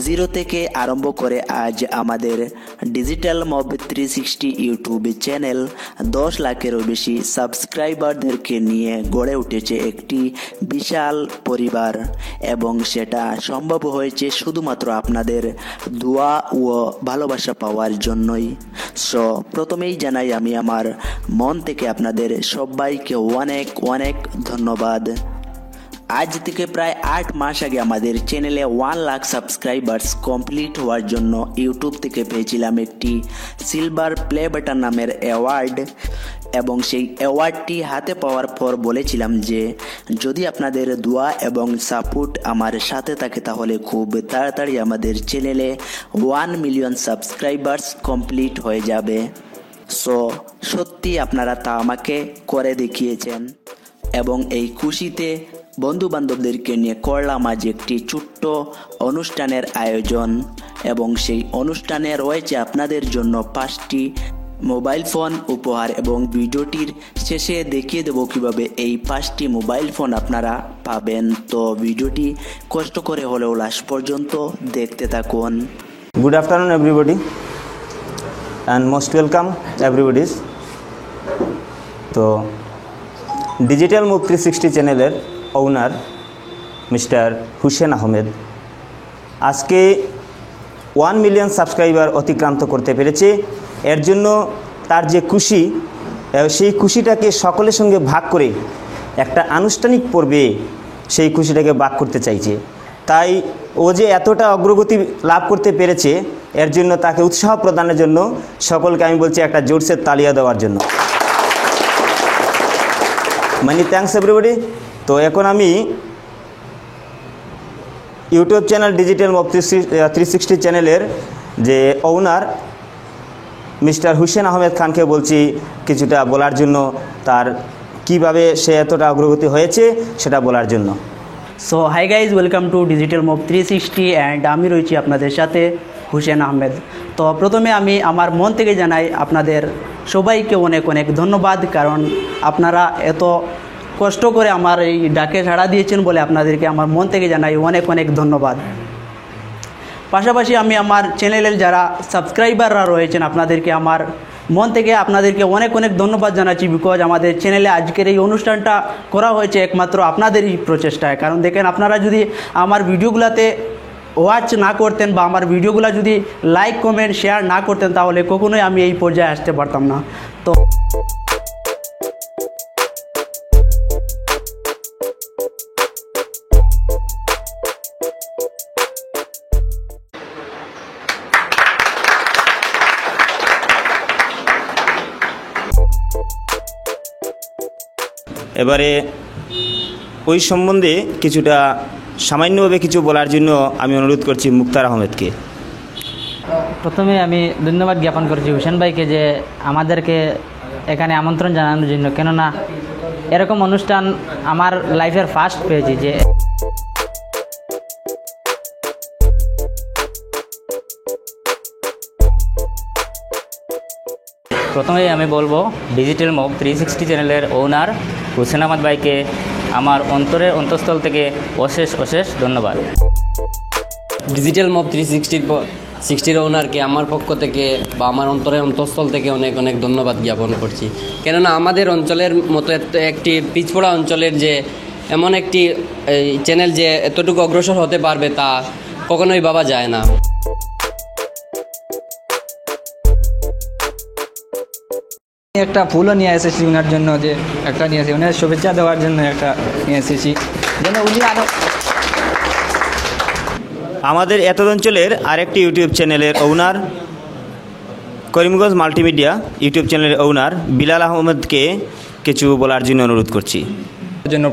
Zero থেকে আরম্ভ করে আজ আমাদের ডিজিটাল মব 360 ইউটিউব চ্যানেল 10 লাখেরও বেশি সাবস্ক্রাইবারদেরকে নিয়ে গড়ে উঠেছে একটি বিশাল পরিবার, এবং সেটা সম্ভব হয়েছে শুধুমাত্র আপনাদের দোয়া ও ভালোবাসা পাওয়ার জন্যই। সো প্রথমেই জানাই আমি আমার মন থেকে আপনাদের সবাইকে অনেক অনেক ধন্যবাদ। আজ থেকে প্রায় 8 মাস আগে আমাদের চ্যানেলে 1 লাখ সাবস্ক্রাইবার্স কমপ্লিট হওয়ার জন্য ইউটিউব থেকে পেয়েছিলাম একটি সিলভার প্লে বাটন নামের অ্যাওয়ার্ড, এবং সেই অ্যাওয়ার্ডটি হাতে পাওয়ার পর বলেছিলাম যে যদি আপনাদের দোয়া এবং সাপোর্ট আমার সাথে থাকে তাহলে খুব তাড়াতাড়ি আমাদের চ্যানেলে 1 মিলিয়ন সাবস্ক্রাইবার্স কমপ্লিট হয়ে যাবে। সো সত্যি আপনারা তা আমাকে করে দেখিয়েছেন, এবং এই খুশিতে বন্ধু বান্ধবদেরকে নিয়ে করলাম আজ একটি ছোট্ট অনুষ্ঠানের আয়োজন, এবং সেই অনুষ্ঠানে রয়েছে আপনাদের জন্য 5টি মোবাইল ফোন উপহার, এবং ভিডিওটির শেষে দেখিয়ে দেবো কীভাবে এই 5টি মোবাইল ফোন আপনারা পাবেন। তো ভিডিওটি কষ্ট করে হলেও লাস্ট পর্যন্ত দেখতে থাকুন। Good afternoon everybody and most welcome everybody. তো ডিজিটাল মুভ 360 চ্যানেলের ওনার মিস্টার হুসেন আহমেদ আজকে 1 মিলিয়ন সাবস্ক্রাইবার অতিক্রান্ত করতে পেরেছে। এর জন্য তার যে খুশি, সেই খুশিটাকে সকলের সঙ্গে ভাগ করে একটা আনুষ্ঠানিক পর্বে সেই খুশিটাকে ভাগ করতে চাইছে। তাই ও যে এতটা অগ্রগতি লাভ করতে পেরেছে এর জন্য তাকে উৎসাহ প্রদানের জন্য সকলকে আমি বলছি একটা জোরসে তালিয়া দেওয়ার জন্য। মানি থ্যাঙ্কস এভরিবডি। তো এখন আমি ইউটিউব চ্যানেল ডিজিটাল মব 360 চ্যানেলের যে ওনার মিস্টার হুসেন আহমেদ খানকে বলছি কিছুটা বলার জন্য, তার কিভাবে সে এতটা অগ্রগতি হয়েছে সেটা বলার জন্য। So hi guys, welcome to digital mob 360 and আমি রয়েছি আপনাদের সাথে হুসেন আহমেদ। তো প্রথমে আমি আমার মন থেকে জানাই আপনাদের সবাইকে অনেক অনেক ধন্যবাদ, কারণ আপনারা এত কষ্ট করে আমার এই ডাকে সাড়া দিয়েছেন বলে আপনাদেরকে আমার মন থেকে জানাই অনেক অনেক ধন্যবাদ। পাশাপাশি আমি আমার চ্যানেলের যারা সাবস্ক্রাইবাররা রয়েছেন আপনাদেরকে আমার মন থেকে আপনাদেরকে অনেক অনেক ধন্যবাদ জানাচ্ছি, বিকজ আমাদের চ্যানেলে আজকের এই অনুষ্ঠানটা করা হয়েছে একমাত্র আপনাদেরই প্রচেষ্টায়। কারণ দেখেন, আপনারা যদি আমার ভিডিওগুলোতে ওয়াচ না করতেন বা আমার ভিডিওগুলো যদি লাইক কমেন্ট শেয়ার না করতেন তাহলে কখনোই আমি এই পর্যায়ে আসতে পারতাম না। তো এবারে ওই সম্বন্ধে কিছুটা সামান্যভাবে কিছু বলার জন্য আমি অনুরোধ করছি মুক্তার আহমেদকে। প্রথমে আমি ধন্যবাদ জ্ঞাপন করছি হুসেন ভাইকে যে আমাদেরকে এখানে আমন্ত্রণ জানানোর জন্য, কেননা এরকম অনুষ্ঠান আমার লাইফের ফার্স্ট পেয়েছি। যে প্রথমেই আমি বলবো ডিজিটাল মব 360 চ্যানেলের ওনার হুসেন আহমেদ ভাইকে আমার অন্তরের অন্তঃস্থল থেকে অশেষ অশেষ ধন্যবাদ। ডিজিটাল মব 360 ওনারকে আমার পক্ষ থেকে বা আমার অন্তরের অন্তঃস্থল থেকে অনেক অনেক ধন্যবাদ জ্ঞাপন করছি, কেননা আমাদের অঞ্চলের মতো একটি পিছপড়া অঞ্চলের যে এমন একটি চ্যানেল যে এতটুকু অগ্রসর হতে পারবে তা কখনোই ভাবা যায় না। একটা ফুলও নিয়ে এসেছি ওনার জন্য, যে একটা নিয়ে এসেছি ওনার শুভেচ্ছা দেওয়ার জন্য একটা নিয়ে এসেছি, যেন উনি আরও। আমাদের এত অঞ্চলের আরেকটি ইউটিউব চ্যানেলের ওনার করিমগঞ্জ মাল্টিমিডিয়া ইউটিউব চ্যানেলের ওনার বিলাল আহমেদকে কিছু বলার জন্য অনুরোধ করছি।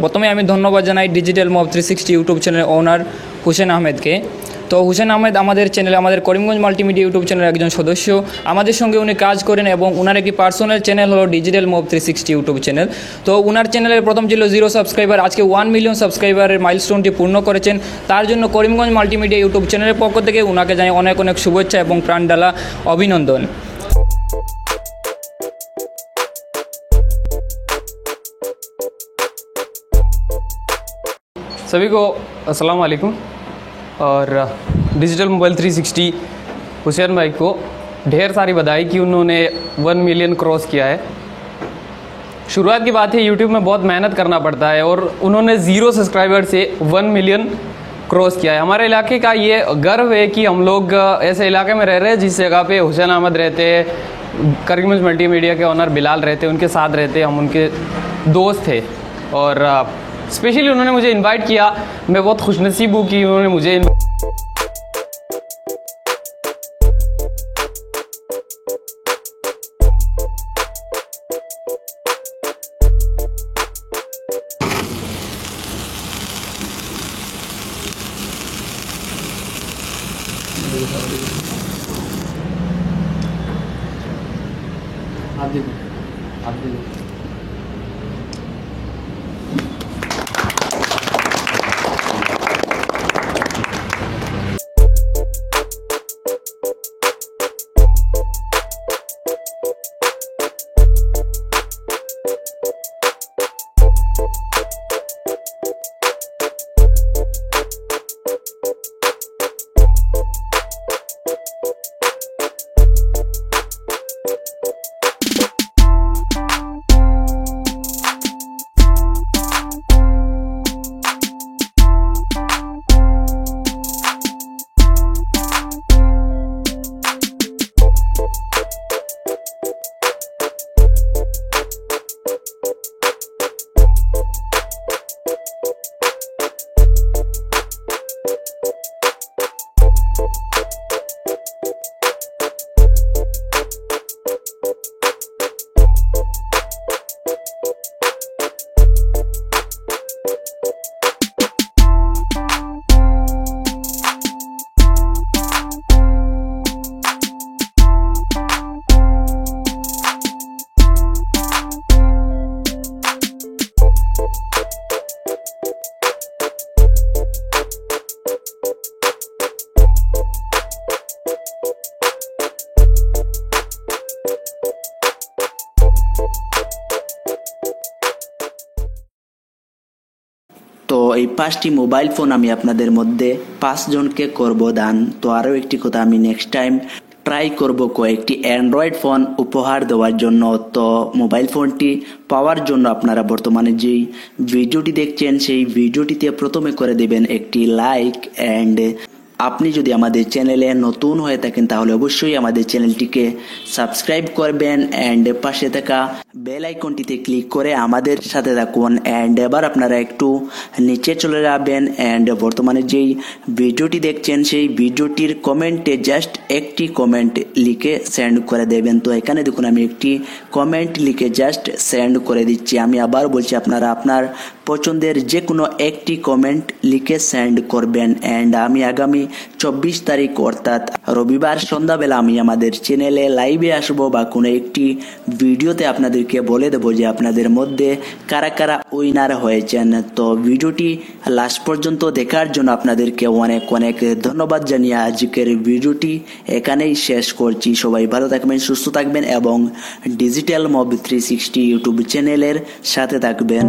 প্রথমে আমি ধন্যবাদ জানাই ডিজিটাল মব 360 ইউটিউব চ্যানেলের ওনার হুসেন আহমেদকে। তো হুসেন আহমেদ আমাদের চ্যানেলে, আমাদের করিমগঞ্জ মাল্টিমিডিয়া ইউটিউব চ্যানেলের একজন সদস্য। আমাদের সঙ্গে উনি কাজ করেন এবং ওনার একটি পার্সোনাল চ্যানেল হলো ডিজিটাল মব 360 ইউটিউব চ্যানেল। তো ওনার চ্যানেলের প্রথম ছিল 0 সাবস্ক্রাইবার, আজকে 1 মিলিয়ন সাবস্ক্রাইবারের মাইলস্টোনটি পূর্ণ করেছেন। তার জন্য করিমগঞ্জ মাল্টিমিডিয়া ইউটিউব চ্যানেলের পক্ষ থেকে ওনাকে জানাই অনেক অনেক শুভেচ্ছা এবং প্রাণঢালা অভিনন্দন। सभी को अस्सलाम वालेकुम। और डिजिटल मोबाइल 360 हुसैन भाई को ढेर सारी बधाई कि उन्होंने 1 मिलियन क्रॉस किया है। शुरुआत की बात है, यूट्यूब में बहुत मेहनत करना पड़ता है और उन्होंने 0 सब्सक्राइबर से 1 मिलियन क्रॉस किया है। हमारे इलाके का ये गर्व है कि हम लोग ऐसे इलाके में रह रहे हैं जिस जगह पे हुसैन अहमद रहते हैं, करीमगंज मल्टीमीडिया के ऑनर बिलाल रहते हैं, उनके साथ रहते हैं, हम उनके दोस्त थे और स्पेशली उन्होंने मुझे इनवाइट किया। मैं बहुत खुशनसीब हूँ कि उन्होंने मुझे তো এই 5টি মোবাইল ফোন আমি আপনাদের মধ্যে 5 জনকে করব দান। তো আরও একটি কথা, আমি নেক্সট টাইম ট্রাই করব কয়েকটি অ্যান্ড্রয়েড ফোন উপহার দেওয়ার জন্য। তো মোবাইল ফোনটি পাওয়ার জন্য আপনারা বর্তমানে যেই ভিডিওটি দেখছেন সেই ভিডিওটিতে প্রথমে করে দেবেন একটি লাইক, অ্যান্ড আপনি যদি আমাদের চ্যানেলে নতুন হয়ে থাকেন তাহলে অবশ্যই আমাদের চ্যানেলটিকে সাবস্ক্রাইব করবেন অ্যান্ড পাশে থাকা বেল আইকনটিতে ক্লিক করে আমাদের সাথে থাকুন। অ্যান্ড এবার আপনারা একটু নিচে চলে যাবেন অ্যান্ড বর্তমানে যেই ভিডিওটি দেখছেন সেই ভিডিওটির কমেন্টে জাস্ট একটি কমেন্ট লিখে সেন্ড করে দেবেন। তো এখানে দেখুন আমি একটি কমেন্ট লিখে জাস্ট সেন্ড করে দিচ্ছি। আমি আবার বলছি, আপনারা আপনার পছন্দের যে কোনো একটি কমেন্ট লিখে সেন্ড করবেন। অ্যান্ড আমি আগামী 24 তারিখ অর্থাৎ রবিবার সন্ধ্যাবেলা আমি আমাদের চ্যানেলে লাইভে আসবো বা কোনো একটি ভিডিওতে আপনাদেরকে বলে দেবো যে আপনাদের মধ্যে কারা কারা উইনার হয়েছেন। তো ভিডিওটি লাস্ট পর্যন্ত দেখার জন্য আপনাদেরকে অনেক অনেক ধন্যবাদ জানিয়ে আজকের ভিডিওটি এখানেই শেষ করছি। সবাই ভালো থাকবেন, সুস্থ থাকবেন এবং ডিজিটাল মব 360 ইউটিউব চ্যানেলের সাথে থাকবেন।